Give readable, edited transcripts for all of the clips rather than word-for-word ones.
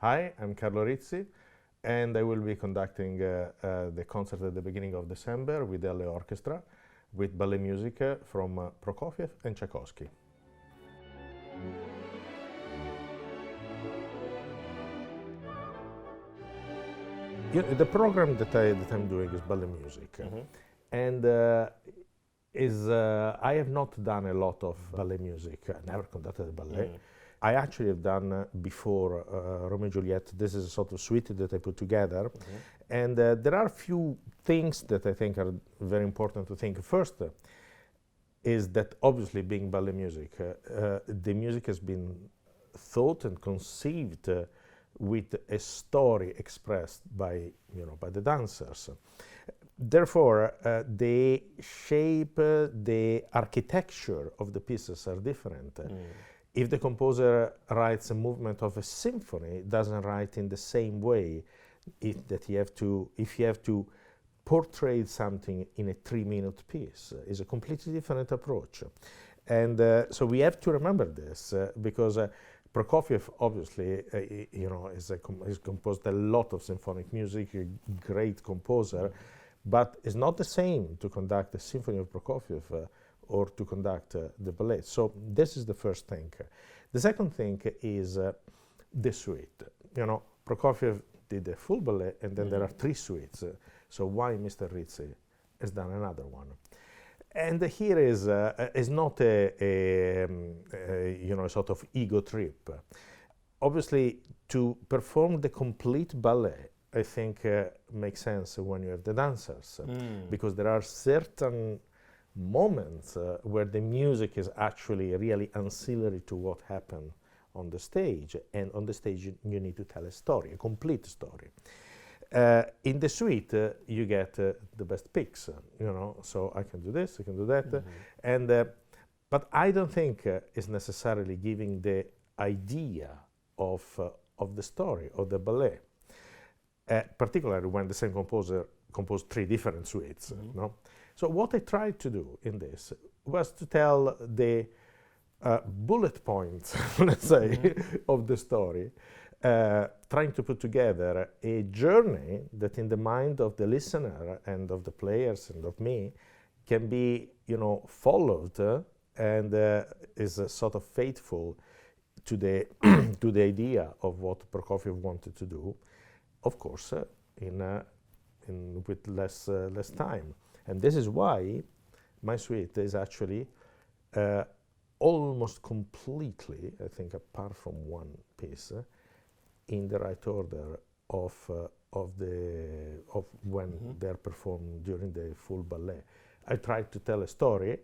Hi, I'm Carlo Rizzi, and I will be conducting the concert at the beginning of December with the Halle Orchestra, with ballet music from Prokofiev and Tchaikovsky. The program that I'm doing is ballet music, and I have not done a lot of ballet music. I never conducted a ballet. I actually have done before Romeo and Juliet. This is a sort of suite that I put together, and there are a few things that I think are very important to think. First is that obviously being ballet music, the music has been thought and conceived with a story expressed by the dancers. Therefore, the shape, the architecture of the pieces are different. If the composer writes a movement of a symphony, doesn't write in the same way. If you have to portray something in a 3-minute piece, is a completely different approach. And so we have to remember this because Prokofiev obviously, has composed a lot of symphonic music, a great composer, but it's not the same to conduct a symphony of Prokofiev or to conduct the ballet. So this is the first thing. The second thing is the suite. Prokofiev did a full ballet, and then there are 3 suites. So why Mr. Rizzi has done another one? And here is not a sort of ego trip. Obviously, to perform the complete ballet, I think makes sense when you have the dancers, because there are certain moments where the music is actually really ancillary to what happened on the stage, and on the stage you need to tell a story, a complete story. In the suite, you get the best picks, so I can do this, I can do that, but I don't think it's necessarily giving the idea of the story, of the ballet, particularly when the same composer composed 3 different suites. So what I tried to do in this was to tell the bullet points, let's say, of the story, trying to put together a journey that in the mind of the listener and of the players and of me can be, followed and is sort of faithful to the to the idea of what Prokofiev wanted to do, of course, with less time. And this is why my suite is actually almost completely, I think, apart from one piece, in the right order of when they're performed during the full ballet. I tried to tell a story,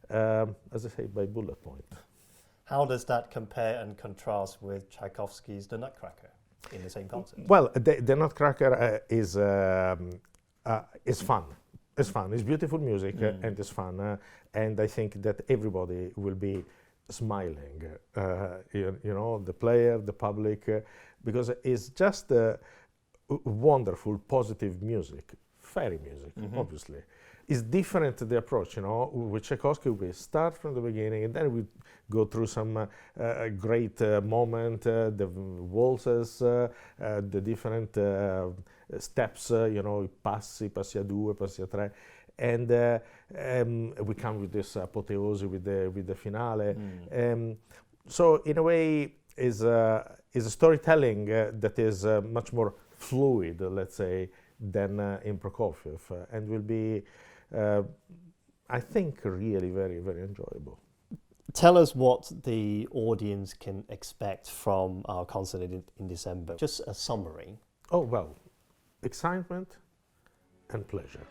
as I say, by bullet point. How does that compare and contrast with Tchaikovsky's The Nutcracker in the same concert? Well, the Nutcracker is fun. It's fun. It's beautiful music and it's fun. And I think that everybody will be smiling. The player, the public, because it's just wonderful, positive music, fairy music, obviously. It's different, the approach, with Tchaikovsky we start from the beginning and then we go through some great moment, the waltzes, the different steps, passi, passi a 2, passi a 3, and we come with this apotheosis with the finale. So in a way is a storytelling that is much more fluid, let's say, than in Prokofiev, and will be, I think, really very, very enjoyable. Tell us what the audience can expect from our concert in December. Just a summary. Oh, well, excitement and pleasure.